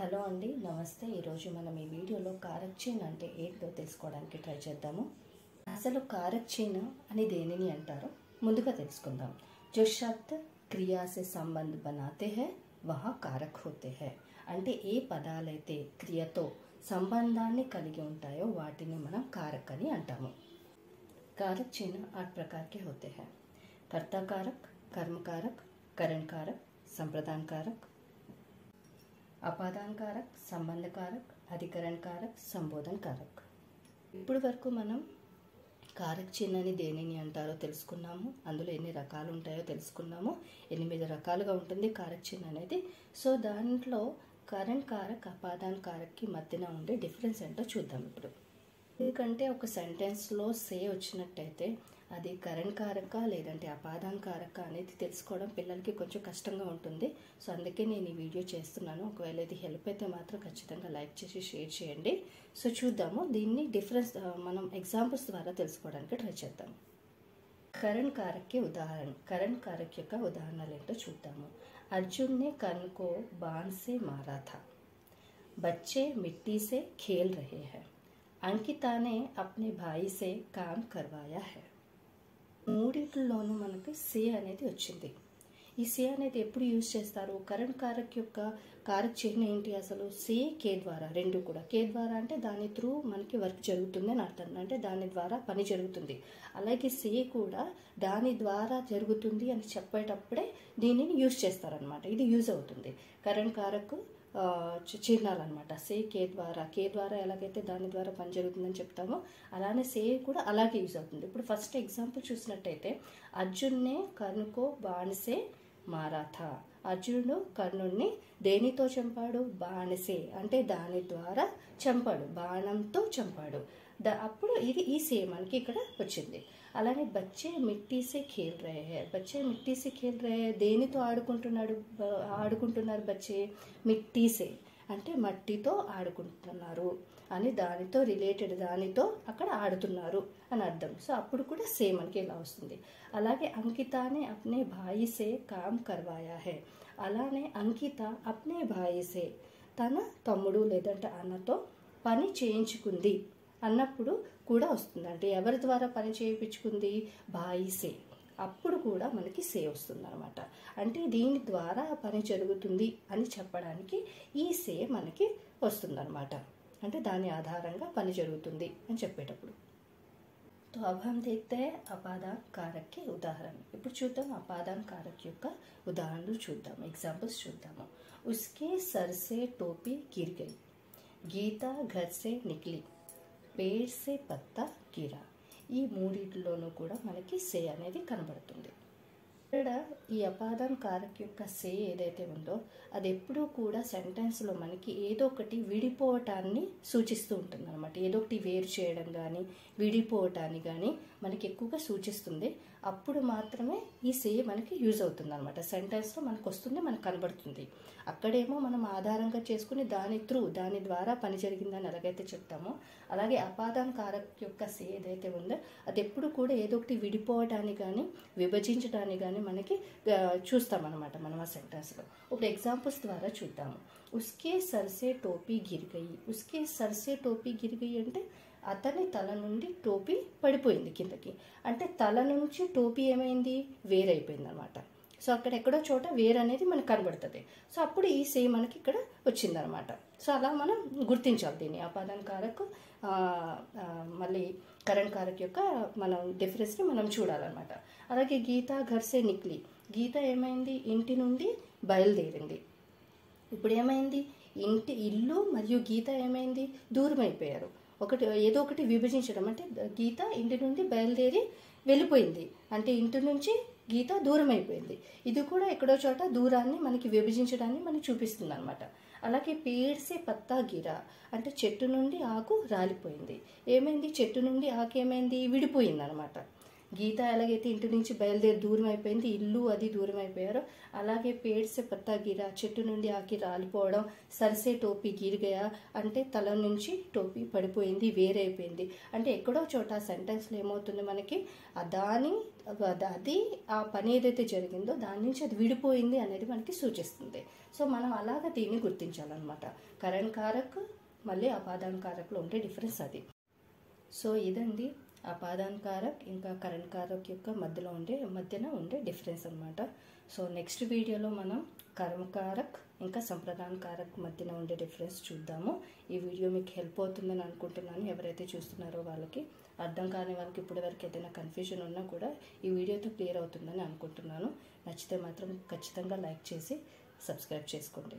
Hello అండి, నమస్తే. ఈరోజు మనం ఈ వీడియోలో కారక్ చైన్ అంటే ఏంటో తెలుసుకోవడానికి ట్రై చేద్దాము. అసలు కారక్ చైన్ అని దేనిని అంటారో ముందుగా తెలుసుకుందాం. जो शब्द क्रिया से संबंध बनाते हैं वह कारक होते हैं. అంటే ఏ పదాలైతే క్రియతో సంబంధాన్ని కలిగి ఉంటాయో వాటిని మనం కారక్ అని అంటాము. कारक चिन्ह 8 प्रकार के होते हैं. कर्ता कारक, कर्म कारक, करण कारक, संप्रदान कारक, అపాదాన కారక్, సంబంధ కారక్, అధికరణ కారక్, సంబోధన కారక్. ఇప్పుడు వరకు మనం కారక్ చిహ్నని దేనిని అంటారో తెలుసుకున్నాము. అందులో ఎన్ని రకాలు ఉంటాయో తెలుసుకున్నాము. 8 రకాలుగా ఉంటుంది కారక్ చిహ్న అనేది. సో దాంట్లో కరణ కారక్, అపాదాన కారక్కి మధ్యన ఉండే డిఫరెన్స్ ఏంటో చూద్దాం ఇప్పుడు. ఎందుకంటే ఒక సెంటెన్స్లో సే వచ్చినట్టయితే అది కరణ కారక లేదంటే అపాదాన కారక అనేది తెలుసుకోవడం పిల్లలకి కొంచెం కష్టంగా ఉంటుంది. సో అందుకే నేను ఈ వీడియో చేస్తున్నాను. ఒకవేళ ఇది హెల్ప్ అయితే మాత్రం ఖచ్చితంగా లైక్ చేసి షేర్ చేయండి. సో చూద్దాము దీన్ని డిఫరెన్స్ మనం ఎగ్జాంపుల్స్ ద్వారా తెలుసుకోవడానికి ట్రై చేద్దాం. కరణ కారక్కి ఉదాహరణ. కరణ కారక్ యొక్క ఉదాహరణలు ఏంటో చూద్దాము. అర్జున్ నే కర్ణ కో బాణ్ సే మారా థా. బच्चे मिट्टी से खेल रहे हैं. अंकिता ने अपने भाई से काम करवाया है. మూడిట్లోనూ మనకి సే అనేది వచ్చింది. ఈ సే అనేది ఎప్పుడు యూజ్ చేస్తారు? కరణ్ కారక్ యొక్క కారక్ చిహ్నం ఏంటి? అసలు సే కే ద్వారా, రెండు కూడా. కే ద్వారా అంటే దాని త్రూ మనకి వర్క్ జరుగుతుంది అని అర్థం, అంటే దాని ద్వారా పని జరుగుతుంది. అలాగే సే కూడా దాని ద్వారా జరుగుతుంది అని చెప్పేటప్పుడే దీనిని యూజ్ చేస్తారనమాట. ఇది యూజ్ అవుతుంది. కరణ్ కారక్ చిహ్నాలు అనమాట. సే కే ద్వారా, కే ద్వారా ఎలాగైతే దాని ద్వారా పని జరుగుతుందని చెప్తామో అలానే సే కూడా అలాగే యూజ్ అవుతుంది. ఇప్పుడు ఫస్ట్ ఎగ్జాంపుల్ చూసినట్టయితే అర్జున్నే కర్ణకో బాణసే మారాథా. అర్జునుడు కర్ణుడిని దేనితో చంపాడు? బాణసే అంటే దాని ద్వారా చంపాడు, బాణంతో చంపాడు. అప్పుడు ఇది ఈ సే మనకి ఇక్కడ వచ్చింది. అలానే బచ్చే మిట్టీ సే ఖేల్ రహే హై. బచ్చే మిట్టీ సే ఖేల్ రహే హై. దేనితో ఆడుకుంటున్నారు బచ్చే? మిట్టీ సే అంటే మట్టితో ఆడుకుంటున్నారు అని, దానితో రిలేటెడ్, దానితో అక్కడ ఆడుతున్నారు అని అర్థం. సో అప్పుడు కూడా సే మనకి ఇలా వస్తుంది. అలాగే అంకితానే అప్నే భాయి సే కామ్ కర్వాయా హై. అలానే అంకిత అప్నే భాయి సే తన తమ్ముడు లేదంటే అన్నతో పని చేయించుకుంది అన్నప్పుడు కూడా వస్తుంది. అంటే ఎవరి ద్వారా పని చేయించుకుంది? భాయి సే. అప్పుడు కూడా మనకి సే వస్తుంది అనమాట. అంటే దీని ద్వారా పని జరుగుతుంది అని చెప్పడానికి ఈ సే మనకి వస్తుంది అనమాట. అంటే దాని ఆధారంగా పని జరుగుతుంది అని చెప్పేటప్పుడు. तो अब हम देखते हैं అపాదాన కారక్కి ఉదాహరణ. ఇప్పుడు చూద్దాం అపాదాన కారక్ యొక్క ఉదాహరణలు చూద్దాం, ఎగ్జాంపుల్స్ చూద్దాము. उसके सर से टोपी गिर गई. गीता घर से निकली. పేడ్ సే పత్తా గిరా. ఈ మూడిట్లోనూ కూడా మనకి సే అనేది కనబడుతుంది. ఇక్కడ ఈ అపాదాన కారక్ యొక్క సే ఏదైతే ఉందో అది ఎప్పుడూ కూడా సెంటెన్స్లో మనకి ఏదో ఒకటి విడిపోవటాన్ని సూచిస్తూ ఉంటుంది అనమాట. ఏదో ఒకటి వేరు చేయడం కానీ విడిపోవటాన్ని కానీ మనకి ఎక్కువగా సూచిస్తుంది. అప్పుడు మాత్రమే ఈ సే మనకి యూజ్ అవుతుంది అనమాట. సెంటెన్స్లో మనకు వస్తుంది, మనకు కనబడుతుంది. అక్కడేమో మనం ఆధారంగా చేసుకుని దాని ద్వారా పని జరిగిందని ఎలాగైతే చెప్తామో అలాగే అపాదాన కారక్ యొక్క సే ఏదైతే ఉందో అది ఎప్పుడు కూడా ఏదో ఒకటి విడిపోవటాన్ని కానీ విభజించడాన్ని కానీ మనకి చూస్తామన్నమాట మనం ఆ సెంటెన్స్లో. ఇప్పుడు ఎగ్జాంపుల్స్ ద్వారా చూద్దాము. ఉస్కే సర్సే టోపీ గిర్ గయి. ఉస్కే సర్సే టోపీ గిర్ గయి అంటే అతని తల నుండి టోపీ పడిపోయింది కిందకి. అంటే తల నుంచి టోపీ ఏమైంది? వేరైపోయింది అనమాట. సో అక్కడ ఎక్కడో చోట వేరు అనేది మనకు కనబడుతుంది. సో అప్పుడు ఈ సే మనకి ఇక్కడ వచ్చిందనమాట. సో అలా మనం గుర్తించాలి దీన్ని. అపాదాన కారక్ మళ్ళీ కరణ్ కారక్ యొక్క మనం డిఫరెన్స్ని మనం చూడాలన్నమాట. అలాగే గీత ఘర్ సే నిక్లీ. గీత ఏమైంది? ఇంటి నుండి బయలుదేరింది. ఇప్పుడు ఏమైంది? ఇల్లు మరియు గీత ఏమైంది? దూరం అయిపోయారు. ఏదో ఒకటి విభజించడం అంటే గీత ఇంటి నుండి బయలుదేరి వెళ్ళిపోయింది, అంటే ఇంటి నుంచి గీత దూరం అయిపోయింది. ఇది కూడా ఎక్కడో చోట దూరాన్ని మనకి విభజించడాన్ని మనకి చూపిస్తుంది అనమాట. అలాగే పేడ్ సే పత్తా గిరా అంటే చెట్టు నుండి ఆకు రాలిపోయింది. ఏమైంది? చెట్టు నుండి ఆకు ఏమైంది? విడిపోయింది అనమాట. గీత ఎలాగైతే ఇంటి నుంచి బయలుదేరి దూరం అయిపోయింది, ఇల్లు అది దూరం అయిపోయారో అలాగే పేड़ से पत्ता गिरा, చెట్టు నుండి ఆకి రాలిపోవడం, సరిసే టోపీ గిర్ గయా అంటే తల నుంచి టోపీ పడిపోయింది, వేరైపోయింది. అంటే ఎక్కడో చోట సెంటెన్స్లో ఏమవుతుంది మనకి అది ఆ పని ఏదైతే జరిగిందో దాని నుంచి అది విడిపోయింది అనేది మనకి సూచిస్తుంది. సో మనం అలాగ దీన్ని గుర్తించాలన్నమాట. కరణ్ కారక్ మళ్ళీ అపాదాన్ కారక్లో ఉండే డిఫరెన్స్ అది. సో ఇదండి అపాదాన్ కారక్ ఇంకా కరణ్ కారక్ యొక్క మధ్యన ఉండే డిఫరెన్స్ అనమాట. సో నెక్స్ట్ వీడియోలో మనం కర్మకారక్ ఇంకా సంప్రదాన్ కారక్ మధ్యన ఉండే డిఫరెన్స్ చూద్దాము. ఈ వీడియో మీకు హెల్ప్ అవుతుందని అనుకుంటున్నాను. ఎవరైతే చూస్తున్నారో వాళ్ళకి, అర్థం కాని వాళ్ళకి ఇప్పటి వరకు ఏదైనా కన్ఫ్యూజన్ ఉన్నా కూడా ఈ వీడియోతో క్లియర్ అవుతుందని అనుకుంటున్నాను. నచ్చితే మాత్రం ఖచ్చితంగా లైక్ చేసి సబ్స్క్రైబ్ చేసుకోండి.